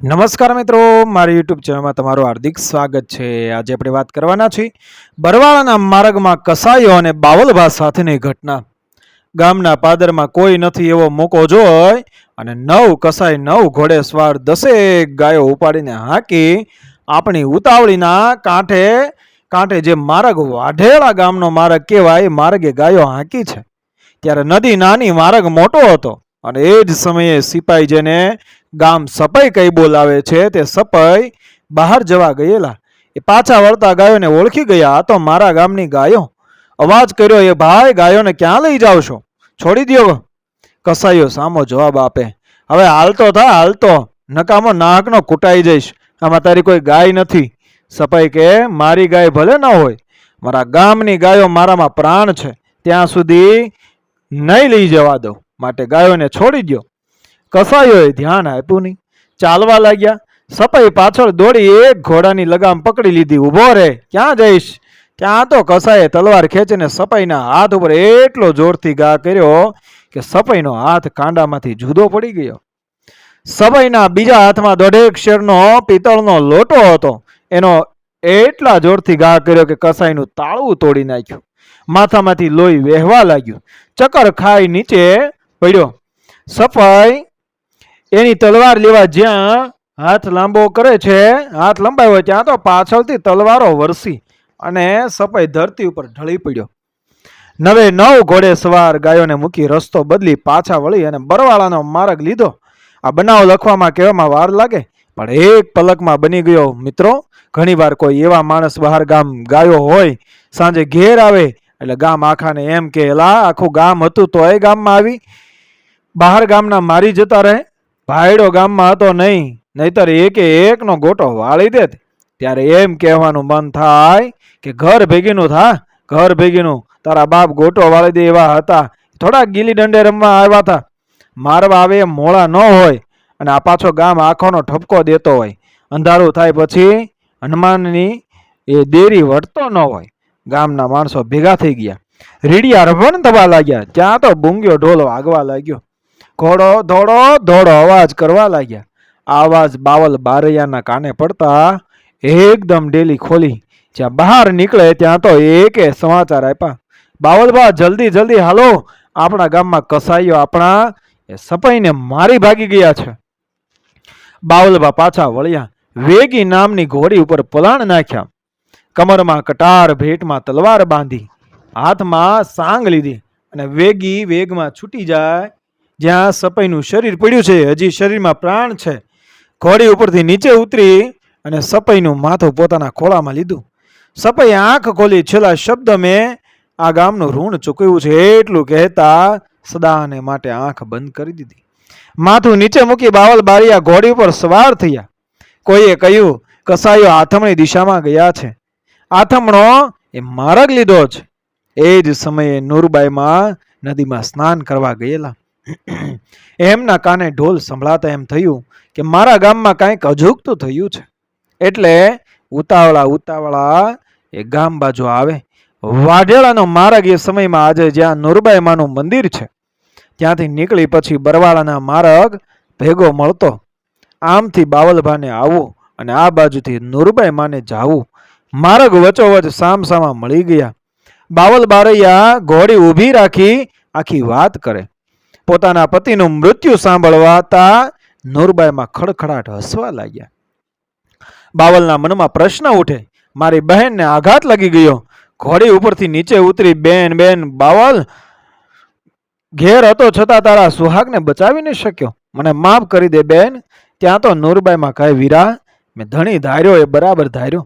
નમસ્કાર મિત્રો, મારી યુટ્યુબ ચેનલમાં તમારું હાર્દિક સ્વાગત છે। આજે આપણે વાત કરવાના છીએ બરવાળાના માર્ગમાં કસાઈઓ અને બાવલભા સાથેની ઘટના। ગામના પાદરમાં કોઈ નથી એવો મોકો જોઈ અને 9 કસાઈ 9 ઘોડે સવાર 10 ગાયો ઉપાડીને હાંકી આપણી ઉતાવળીના કાંઠે જે માર્ગ વાઢેલા ગામનો માર્ગ કહેવાય માર્ગે ગાયો હાંકી છે। ત્યારે નદી નાની માર્ગ મોટો હતો અને એ જ સમયે સિપાઈ જેને ગામ સપાઈ કઈ બોલાવે છે તે સપાઈ બહાર જવા ગયેલા એ પાછા વળતા ગાયોને ઓળખી ગયા, આ તો મારા ગામની ગાયો। અવાજ કર્યો, એ ભાઈ ગાયોને ક્યાં લઈ જાવ છો, છોડી દ્યો। કસાઈઓ સામો જવાબ આપે, હવે હાલતો થા, હાલતો, નકામો નાકનો કૂટાઈ જઈશ, આમાં તારી કોઈ ગાય નથી। સપાઈ કે મારી ગાય ભલે ન હોય, મારા ગામની ગાયો મારામાં પ્રાણ છે, ત્યાં સુધી નહીં લઈ જવા દો, માટે ગાયોને છોડી દ્યો। કસાઈઓએ ધ્યાન આપ્યું નહીં, ચાલવા લાગ્યા। સપાઈ પાછળ દોડી એક ઘોડાની લગામ પકડી લીધી, ઊભો રે, ક્યાં જઈશ? ત્યાં તો કસાઈએ તલવાર ખેંચીને સપાઈના હાથ ઉપર એટલો જોરથી ઘા કર્યો કે સપાઈનો હાથ કાંડામાંથી જુદો પડી ગયો। સપાઈના બીજા હાથમાં 1.5 શેરનો પિત્તળનો લોટો હતો, એનો એટલા જોરથી ઘા કર્યો કે કસાઈનું તાળું તોડી નાખ્યું। માથામાંથી લોહી વહેવા લાગ્યું, ચક્કર ખાઈ નીચે પડ્યો। સપાઈ એની તલવાર લેવા જ્યાં હાથ લાંબો કરે છે, હાથ લંબાવ્યો ત્યાં તો પાછળથી તલવારો વરસી અને સપાઈ ધરતી ઉપર ઢળી પડ્યો। 9 ઘોડે સવાર ગાયોને મૂકી રસ્તો બદલી પાછા વળી અને બરવાળાનો માર્ગ લીધો। આ બનાવ લખવામાં કહેવામાં વાર લાગે પણ એક પલકમાં બની ગયો। મિત્રો, ઘણીવાર કોઈ એવા માણસ બહાર ગામ ગાયો હોય, સાંજે ઘેર આવે એટલે ગામ આખાને એમ કે લા આખું ગામ હતું તોય ગામમાં આવી, બહાર ગામના મારી જતા રહે, ભાઈડો ગામમાં હતો નહીં, નહીતર એકે એકનો ગોટો વાળી દેત। ત્યારે એમ કહેવાનું મન થાય કે ઘર ભેગીનું થા, ઘર ભેગીનું, તારા બાપ ગોટો વાળી દે એવા હતા, થોડાક ગીલી ડંડે રમવા આવ્યા હતા, મારવા આવે એમ મોળા ન હોય અને આ પાછો ગામ આખોનો ઠપકો દેતો હોય, અંધારું થાય પછી હનુમાનની એ દેરી વળતો ન હોય। ગામના માણસો ભેગા થઈ ગયા, રીડિયા રભણ થવા લાગ્યા, ત્યાં તો બુંગ્યો ઢોલ વાગવા લાગ્યો, ઘોડો ધોડો ધોડો અવાજ કરવા લાગ્યા। આ અવાજ બાવલ બારૈયાના કાને પડતા એકદમ ડેલી ખોલી, જ્યાં બહાર નીકળે ત્યાં તો એકે સમાચાર આપ્યા, બાવલબા જલ્દી જલ્દી હાલો, આપણા ગામમાં કસાઈઓ આપણા એ સપાઈને મારી ભાગી ગયા છે। બાવલબા પાછા વળ્યા, વેગી નામની ઘોડી ઉપર પલાણ નાખ્યા, કમરમાં કટાર, ભેટમાં તલવાર બાંધી, હાથમાં સાંગ લીધી અને વેગી વેગમાં છૂટી જાય જ્યાં સપાઈનું શરીર પડ્યું છે, હજી શરીરમાં પ્રાણ છે। ઘોડી ઉપરથી નીચે ઉતરી અને સપાઈનું માથું પોતાના ખોળામાં લીધું। સપાઈ આંખ ખોલી, છેલ્લા શબ્દ મેં આ ગામનું ઋણ ચૂકવ્યું છે એટલું કહેતા સદાને માટે આંખ બંધ કરી દીધી। માથું નીચે મૂકી બાવલ બારિયા ઘોડી ઉપર સવાર થયા। કોઈએ કહ્યું કસાઈઓ આથમણી દિશામાં ગયા છે, આથમણો એ માર્ગ લીધો છે। એ જ સમયે નૂરબાઈમાં નદીમાં સ્નાન કરવા ગયેલા, એમના કાને ઢોલ સંભળાતા એમ થયું કે મારા ગામમાં કાંઈક અજુગતું થયું છે, એટલે ઉતાવળા એ ગામ બાજુ આવે। વાઢેલાનો માર્ગ એ સમયમાં આજે જ્યાં નૂરબાઈમાનું મંદિર છે ત્યાંથી નીકળી પછી બરવાળાના માર્ગ ભેગો મળતો, આમથી બાવલભાને આવવું અને આ બાજુથી નૂરબાઈમાને જાવું, માર્ગ વચોવચ સામસામા મળી ગયા। બાવલ બારૈયા ઘોડી ઊભી રાખી આખી વાત કરે, પોતાના પતિનું મૃત્યુ સાંભળવાતા નૂરબાઈમાં ખડખડાટ હસવા લાગ્યા। બાવલના મનમાં પ્રશ્ન ઉઠે, મારી બહેનને આઘાત લાગી ગયો, ઘોડી ઉપરથી નીચે ઉતરી, બેન બાવલ, ઘેર હતો છતાં તારા સુહાગને બચાવી ન શક્યો, મને માફ કરી દે બેન। ત્યાં તો નૂરબાઈમાં કહે, વીરા, મેં ધણી ધાર્યો એ બરાબર ધાર્યો,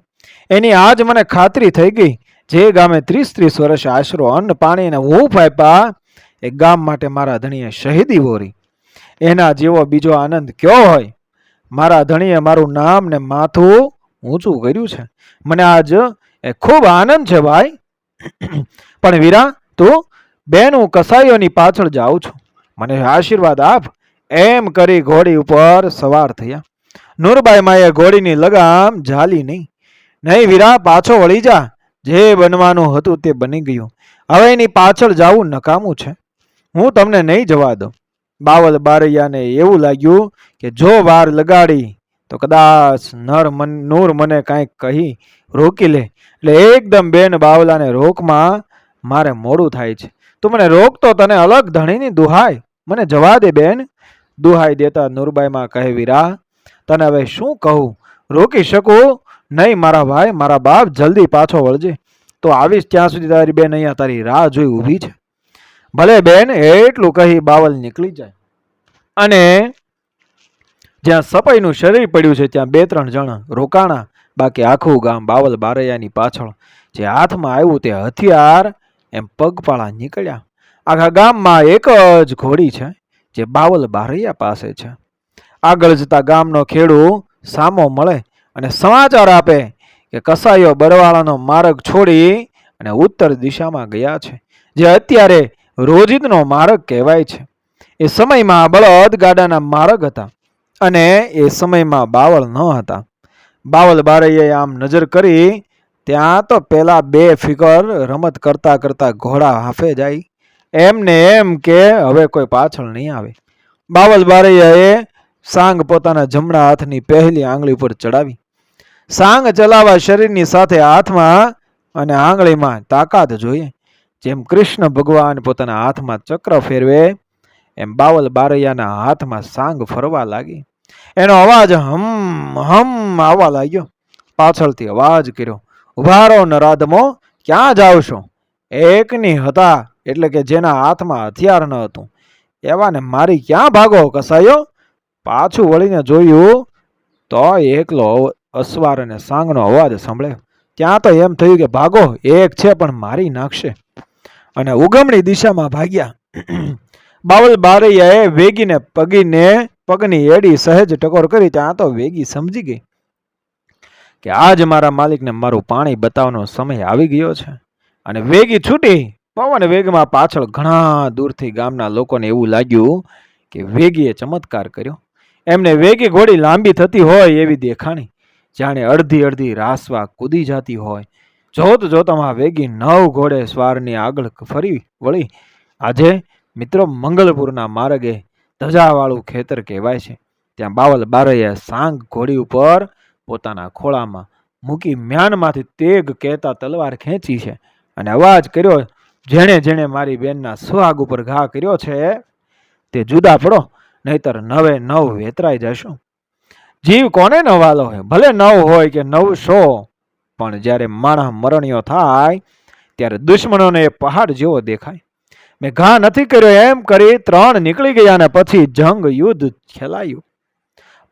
એની આજ મને ખાતરી થઈ ગઈ, જે ગામે 30 વર્ષ આશરો અન્ન પાણી અને હૂંફ આપ્યા એ ગામ માટે મારા ધણીએ શહીદી વોરી, એના જેવો બીજો આનંદ કયો હોય? મારા ધણીએ મારું નામ ને માથું ઊંચું કર્યું છે, મને આજ એ ખૂબ આનંદ છે ભાઈ। પણ વીરા તું, બેન હું કસાઈઓની પાછળ જાઉં છું, મને આશીર્વાદ આપ, એમ કરી ઘોડી ઉપર સવાર થયા। નૂરબાઈ માએ ઘોડીની લગામ ઝાલી નહીં વીરા, પાછો વળી જા, જે બનવાનું હતું તે બની ગયું, હવે એની પાછળ જાવું નકામું છે, હું તમને નહીં જવા દઉં। બાવલ બારૈયાને એવું લાગ્યું કે જો વાર લગાડી તો કદાચ નૂર મને કાંઈક કહી રોકી લે. એટલે એકદમ બેન બાવલાને રોકમાં મારે મોડું થાય છે. તું મને રોકતો તને અલગ ધણીની દુહાઈ, મને જવા દે બેન. દુહાઈ દેતા નૂરબાઈમાં કહે, વીરા તને હવે શું કહું, રોકી શકું નહીં મારા ભાઈ, મારા બાપ, જલ્દી પાછો વળજે. તો આવીશ ત્યાં સુધી તારી બેન અહીંયા તારી રાહ જોઈ ઊભી છે. ભલે બેન. એટલું કહી બાવલ નીકળી જાય અને જ્યાં સપાઈનું શરીર પડ્યું છે ત્યાં 2-3 જણ રોકાણા. બાકી આખું ગામ બાવલ બારૈયાની પાછળ જે હાથમાં આવ્યું તે હથિયાર એમ પગપાળા નીકળ્યા. આખા ગામમાં એક જ ઘોડી છે જે બાવલ બારૈયા પાસે છે. આગળ જતા ગામનો ખેડૂ સામો મળે અને સમાચાર આપે કે કસાઈઓ બરવાળાનો માર્ગ છોડી અને ઉત્તર દિશામાં ગયા છે, જે અત્યારે રોજિંદનો માર્ગ કહેવાય છે. એ સમયમાં બળદ ગાડાના માર્ગ હતા અને એ સમયમાં બાવળ ન હતા. બાવલ બારૈયાએ આમ નજર કરી ત્યાં તો પેલા 2 ફિગર રમત કરતા કરતા ઘોડા હાફે જાય. એમને એમ કે હવે કોઈ પાછળ નહીં આવે. બાવલ બારૈયાએ સાંગ પોતાના જમણા હાથની પહેલી આંગળી પર ચડાવી. સાંગ ચલાવવા શરીરની સાથે હાથમાં અને આંગળીમાં તાકાત જોઈએ. જેમ કૃષ્ણ ભગવાન પોતાના હાથમાં ચક્ર ફેરવે એમ બાવલ બારૈયાના હાથમાં સાંગ ફરવા લાગી. એનો અવાજ હમ હમ આવવા લાગ્યો. પાછળથી અવાજ કર્યો, ઉભા રહો નરાધમો, ક્યાં જાવ છો? એકની હતા એટલે કે જેના હાથમાં હથિયાર ન હતું એવાને મારી ક્યાં ભાગો કસાયો? પાછું વળીને જોયું તો એકલો અસવાર અને સાંગનો અવાજ સંભળાયો. ત્યાં તો એમ થયું કે ભાગો, એક છે પણ મારી નાખશે. અને ઉગમણી દિશામાં ભાગ્યા. બાવલ બારૈયાએ વેગીને પગની એડી સહેજ ટકોર કરી. ત્યાં તો વેગી સમજી ગઈ કે આજ મારા માલિકને મારું પાણી બતાવવાનો સમય આવી ગયો છે. અને વેગી છૂટી. પવન વેગમાં પાછળ ઘણા દૂરથી ગામના લોકોને એવું લાગ્યું કે વેગીએ ચમત્કાર કર્યો. એમને વેગી ઘોડી લાંબી થતી હોય એવી દેખાણી, જાણે અડધી રાસવા કૂદી જતી હોય. જોત જોતામાં વેગી 9 ઘોડે સ્વારની આગળ ફરી વળી. આજે મિત્રો મંગલપુરના માર્ગે ધજાવાળું ખેતર કહેવાય છે. ત્યાં બાવલ બારૈયાએ સાંગ ઘોડી ઉપર પોતાના ખોળામાં મૂકી મ્યાનમાંથી તેગ કહેતા તલવાર ખેંચી છે અને અવાજ કર્યો, જેણે જેણે મારી બેનના સુહાગ ઉપર ઘા કર્યો છે તે જુદા પડો, નહીતર 9 વેતરાઈ જશો. જીવ કોને ન વાલો હોય, ભલે 9 હોય કે 900, પણ જ્યારે માણસ મરણિયો થાય ત્યારે દુશ્મનોને એ પહાડ જેવો દેખાય. મેં ઘા નથી કર્યો એમ કરી 3 નીકળી ગયા અને પછી જંગ યુદ્ધ ખેલાયું.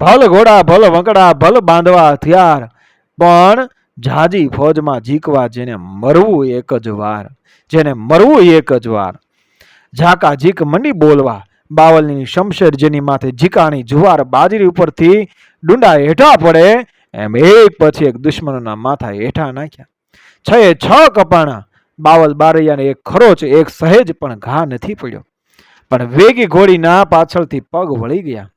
ભલ ઘોડા, ભલ વંકડા, ભલ બાંધવા હથિયાર, પણ જાજી ફોજમાં જીકવા જેને મરવું એક જ વાર, જેને મરવું એક જ વાર. ઝાકા ઝીક મંડી બોલવા. બાવલની શમશેર જેની માથે ઝીકાણી જુવાર બાજરી ઉપરથી ડુંડા હેઠા પડે એમ એક પછી એક દુશ્મનોના માથા હેઠા નાખ્યા. 6 કપાણા. બાવલ બારૈયાને એક ખરોચ, એક સહેજ પણ ઘા નથી પડ્યો. પણ વેગી ઘોડીના પાછળથી પગ વળી ગયા.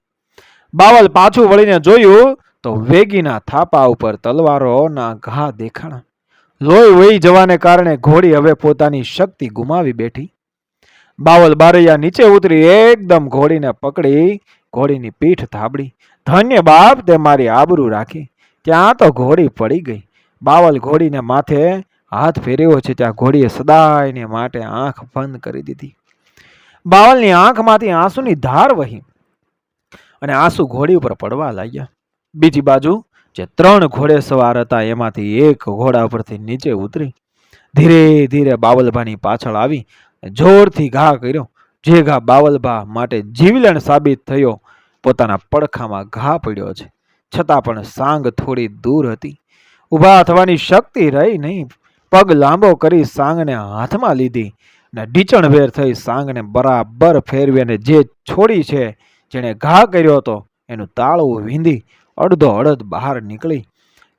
બાવલ પાછું વળીને જોયું તો વેગીના થાપા ઉપર તલવારોના ઘા દેખાણા. લોહી વહી જવાને કારણે ઘોડી હવે પોતાની શક્તિ ગુમાવી બેઠી. બાવલ બારૈયા નીચે ઉતરી એકદમ ઘોડીને પકડી ઘોડીની પીઠ થાબડી. ધન્ય બાપ, તે મારી આબરૂ રાખી. ત્યાં તો ઘોડી પડી ગઈ. બાવલ ઘોડીને માથે હાથ ફેર્યો છે ત્યાં ઘોડીએ સદાયને માટે આંખ બંધ કરી દીધી. બાવલની આંખમાંથી આંસુની ધાર વહી અને આંસુ ઘોડી ઉપર પડવા લાગ્યા. બીજી બાજુ જે 3 ઘોડે સવાર હતા એમાંથી એક ઘોડા પરથી નીચે ઉતરી ધીરે ધીરે બાવલભાની પાછળ આવી જોરથી ઘા કર્યો. જે ઘા બાવલભા માટે જીવલેણ સાબિત થયો. પોતાના પડખામાં ઘા પડ્યો છે, છતાં પણ સાંગ થોડી દૂર હતી. ઊભા થવાની શક્તિ રહી નહીં. પગ લાંબો કરી સાંગને હાથમાં લીધી અને ઢીચણભેર થઈ સાંગને બરાબર ફેરવી અને જે છોડી છે જેણે ઘા કર્યો હતો એનું તાળું વીંધી અડધો અડધ બહાર નીકળી.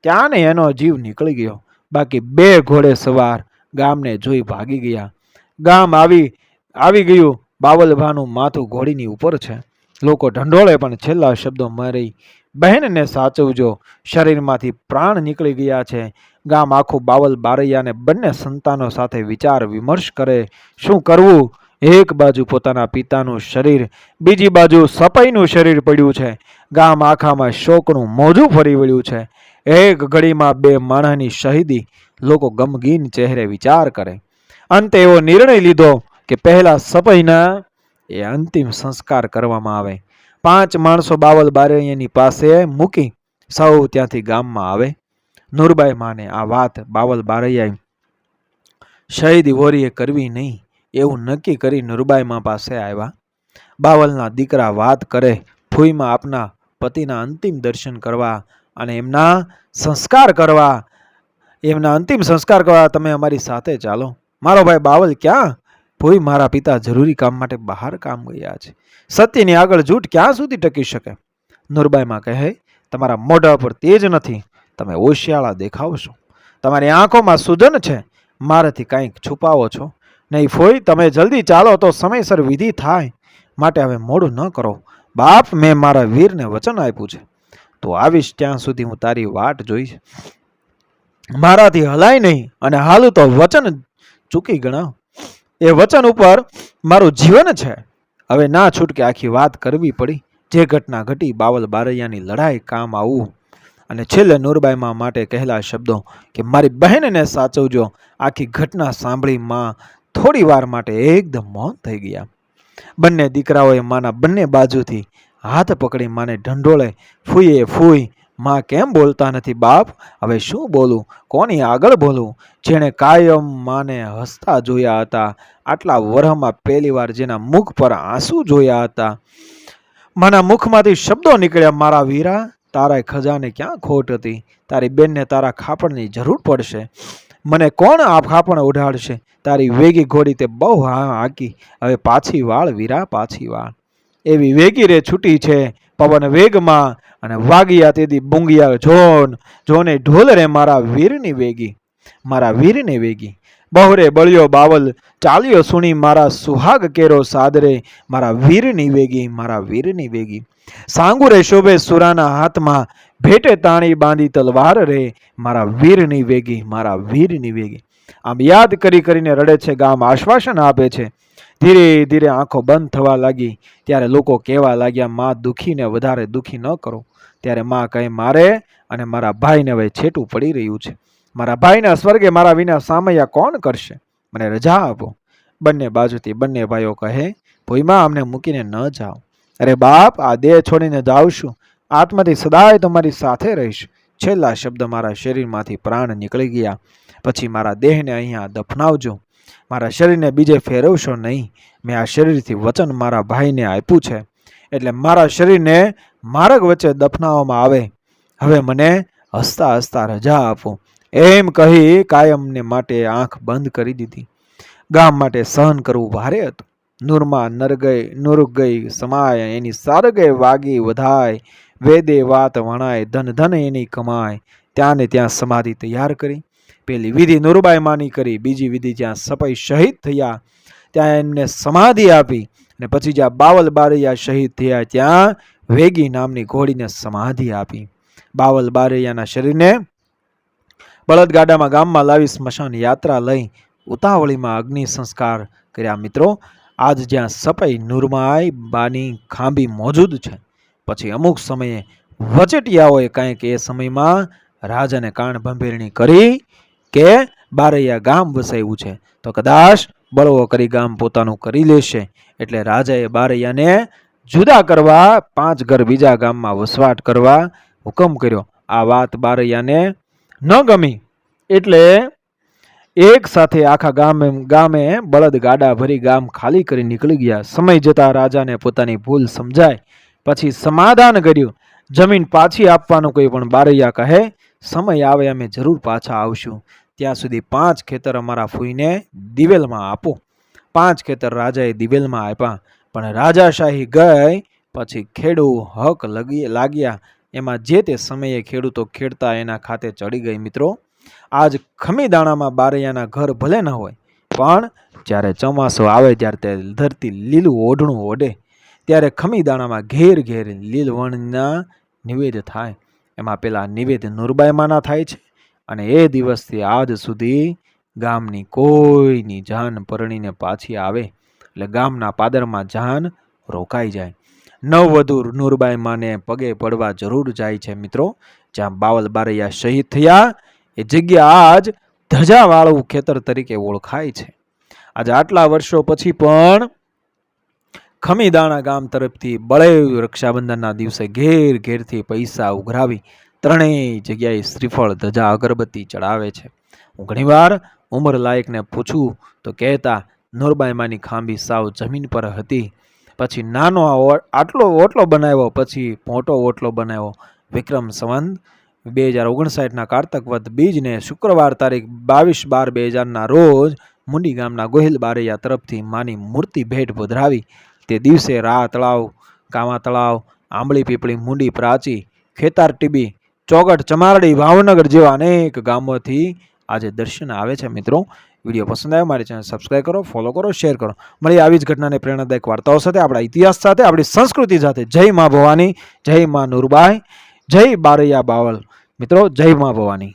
ત્યાં ને એનો જીવ નીકળી ગયો. બાકી 2 ઘોડે સવાર ગામને જોઈ ભાગી ગયા. ગામ આવી ગયું. બાવલભાનું માથું ઘોડીની ઉપર છે. લોકો ઢંઢોળે પણ છેલ્લા શબ્દો મારી બહેનને સાચવજો, શરીરમાંથી પ્રાણ નીકળી ગયા છે. ગામ આખું બાવલ બારૈયાને બંને સંતાનો સાથે વિચાર વિમર્શ કરે. શું કરવું એક બાજુ પોતાના પિતાનું શરીર, બીજી બાજુ સપાઈનું શરીર પડ્યું છે. ગામ આખામાં શોકનું મોજું ફરી વળ્યું છે. એક ઘડીમાં બે માણસની શહીદી લોકો ગમગીન ચહેરે વિચાર કરે. અંતે એવો નિર્ણય લીધો કે પહેલા સપાઈના એ અંતિમ સંસ્કાર કરવામાં આવે. 5 માણસો બાવલ બારૈયાની પાસે મૂકી સૌ ત્યાંથી ગામમાં આવે. નુરબાઈ માને આ વાત બાવલ બારૈયાએ શહીદી વોરીએ કરવી નહીં એવું નક્કી કરી નુરબાઈમાં પાસે આવ્યા. બાવલના દીકરા વાત કરે, ફૂઈમાં આપના પતિના અંતિમ દર્શન કરવા અને એમના અંતિમ સંસ્કાર કરવા તમે અમારી સાથે ચાલો. મારો ભાઈ બાવલ ક્યાં? ભૂઈ, મારા પિતા જરૂરી કામ માટે બહાર કામ ગયા છે. સત્યની આગળ જૂઠ ક્યાં સુધી ટકી શકે? નુરબાઈમાં કહે, તમારા મોઢા પર તેજ નથી, તમે ઓશિયાળા દેખાવ છો. તમારી આંખોમાં સુજન છે, મારાથી કંઈક છુપાવો છો. નહીં ફોઈ, તમે જલ્દી ચાલો તો સમયસર વિધિ થાય. માટે હવે મોડું ન કરો. બાપ, મેં મારા વીરને વચન આપ્યું છે, તો આવીશ ત્યાં સુધી હું તારી વાટ જોઈશ. મારાથી હલાય નહીં અને હાલું તો વચન ચૂકી ગણાવ. એ વચન ઉપર મારું જીવન છે. હવે ના છૂટકે આખી વાત કરવી પડી. જે ઘટના ઘટી બાવલ બારૈયાની લડાઈ કામ આવું. અને છેલ્લે નુરબાઈમાં માટે કહેલા શબ્દો કે મારી બહેનને સાચવજો. આખી ઘટના સાંભળી માં થોડી વાર માટે એકદમ મૌન થઈ ગયા. બંને દીકરાઓએ માના બંને બાજુથી હાથ પકડી માને ઢંઢોળે. ફૂઈએ, ફૂઈ, માં કેમ બોલતા નથી? બાપ, હવે શું બોલું? કોની આગળ બોલું? જેણે કાયમ માને હસતા જોયા હતા, આટલા વરહમાં પહેલી વાર જેના મુખ પર આંસુ જોયા હતા. માના મુખમાંથી શબ્દો નીકળ્યા, મારા વીરા, તારા ખજાને ક્યાં ખોટ હતી? તારી બેનને તારા ખાપણની જરૂર પડશે. મને કોણ આ ખાપણ ઉઢાડશે? તારી વેગી ઘોડી તે બહુ હાકી. હવે પાછી વાળ વીરા, પાછી વાળ. એવી વેગી રે છૂટી છે પવન વેગમાં, અને વાગિયા તેથી બુંગિયા જોને ઢોલ રે મારા વીરની વેગી, મારા વીરની વેગી. બહુરે બળ્યો બાવલ ચાલ્યો સુણી, મારા સુહાગ કેરો સાદરે, મારા વીરની વેગી, મારા વીરની વેગી. સાંગુરે શોભે સુરાના હાથમાં, ભેટે તાણી બાંધી તલવાર રે, મારા વીરની વેગી, મારા વીરની વેગી. આમ યાદ કરી કરીને રડે છે ગામ, આશ્વાસન આપે છે. ધીરે ધીરે આંખો બંધ થવા લાગી. ત્યારે લોકો કહેવા લાગ્યા, માં દુખીને વધારે દુખી ન કરો. ત્યારે માં કહે, મારે અને મારા ભાઈને હવે છેટું પડી રહ્યું છે. મારા ભાઈના સ્વર્ગે મારા વિના સામૈયા કોણ કરશે? મને રજા આપો. બંને બાજુથી બંને ભાઈઓ કહે, ભોઈમાં અમને મૂકીને ન જાઓ. અરે બાપ, આ દેહ છોડીને જાઉં છું, આત્માથી સદાય તમારી સાથે રહીશ. છેલ્લા શબ્દ મારા શરીરમાંથી પ્રાણ નીકળી ગયા. પછી મારા દેહને અહીંયા દફનાવજો. મારા શરીરને બીજે ફેરવશો નહીં. મેં આ શરીરથી વચન મારા ભાઈને આપ્યું છે, એટલે મારા શરીરને માર્ગ વચ્ચે દફનાવવામાં આવે. હવે મને હસતા હસતા રજા આપો. એમ કહી કાયમને માટે આંખ બંધ કરી દીધી. ગામ માટે સહન કરવું ભારે હતું. નૂરમાં નરગઈ સમાય, એની સારગે વાગી વધાય, વેદે વાત વણાય, ધન ધન એની કમાય. ત્યાં ને ત્યાં સમાધિ તૈયાર કરી. પેલી વિધિ નુરબાઈ માની કરી. બીજી વિધિ જ્યાં સપાઈ શહીદ થયા ત્યાં એમને સમાધિ આપી. અને પછી જ્યાં બાવલ બારૈયા શહીદ થયા ત્યાં વેગી નામની ઘોડીને સમાધિ આપી. બાવલ બારૈયાના શરીરને બળદગાડામાં ગામમાં લાવી સ્મશાન યાત્રા લઈ ઉતાવળીમાં અગ્નિ સંસ્કાર કર્યા. મિત્રો, આજ જ્યાં સપાઈ નુરમાઈ બાની ખાંભી મોજૂદ છે, પછી અમુક સમયે વચેટિયાઓએ કંઈક એ સમયમાં રાજાને કાન ભંભેરણી કરી કે બારૈયા ગામ વસાવ્યું છે, તો કદાચ બળવો કરી ગામ પોતાનું કરી લેશે. એટલે રાજાએ બારૈયાને જુદા કરવા 5 ઘર બીજા ગામમાં વસવાટ કરવા હુકમ કર્યો. આ વાત બારૈયાને ન ગમી એટલે એક સાથે આખા ગામે બળદ ગાડા ભરી ગામ ખાલી કરી નીકળી ગયા. સમય જતા રાજાને પોતાની ભૂલ સમજાય પછી સમાધાન કર્યું. જમીન પાછી આપવાનું કોઈ પણ બારૈયા કહે, સમય આવે અમે જરૂર પાછા આવશું. ત્યાં સુધી 5 ખેતર અમારા ફૂઈને દિવેલમાં આપો. 5 ખેતર રાજાએ દિવેલમાં આપ્યા. પણ રાજાશાહી ગઈ પછી ખેડૂ હક લાગ્યા એમાં જે તે સમયે ખેડૂતો ખેડતા એના ખાતે ચડી ગઈ. મિત્રો, આજ ખમી દાણામાં બારૈયાના ઘર ભલે ન હોય, પણ જ્યારે ચોમાસું આવે ત્યારે તે ધરતી લીલું ઓઢણું ઓઢે ત્યારે ખમી દાણામાં ઘેર ઘેર લીલવણના નિવેદ થાય. એમાં પેલા નિવેદ નુરબાઈમાના થાય છે. અને એ દિવસથી આજ સુધી ગામની કોઈની જાન પરણીને પાછી આવે એટલે ગામના પાદરમાં જાન રોકાઈ જાય. નવવધુ નૂરબાઈ માને પગે પડવા જરૂર જાય છે મિત્રો. જ્યાં બાવલ બારૈયા શહીદ થયા એ જગ્યા આજ ધજાવાળું ખેતર તરીકે ઓળખાય છે. આજે આટલા વર્ષો પછી પણ ખમીદાણા ગામ તરફથી બળેવ રક્ષાબંધનના દિવસે ઘેર ઘેરથી પૈસા ઉઘરાવી ત્રણેય જગ્યાએ શ્રીફળ ધજા અગરબત્તી ચડાવે છે. હું ઘણીવાર ઉંમર લાયકને પૂછું તો કહેતા નૂરબાઈ માની ખાંભી સાવ જમીન પર હતી. પછી નાનો આટલો ઓટલો બનાવ્યો, પછી મોટો ઓટલો બનાવ્યો. વિક્રમ સંવંત 2059ના કારતક વદ બીજને શુક્રવાર તારીખ 22/12/2000ના રોજ મુંડી ગામના ગોહિલ બારૈયા તરફથી માની મૂર્તિ ભેટ પધરાવી. તે દિવસે રા તળાવ, કામા તળાવ, આંબળી પીપળી, મુંડી પ્રાચી, ખેતાર ટીબી, ચોગટ, ચમારડી, ભાવનગર જેવા અનેક ગામોથી આજે દર્શન આવે છે. મિત્રો, વિડીયો પસંદ આવ્યો મારી ચેનલ સબસ્ક્રાઈબ કરો, ફોલો કરો, શેર કરો. મળી આવી જ ઘટનાને પ્રેરણાદાયક વાર્તાઓ સાથે, આપણા ઇતિહાસ સાથે, આપણી સંસ્કૃતિ સાથે. જય મા ભવાની, જય મા નૂરબાઈ, જય બારૈયા બાવલ. મિત્રો, જય મા ભવાની.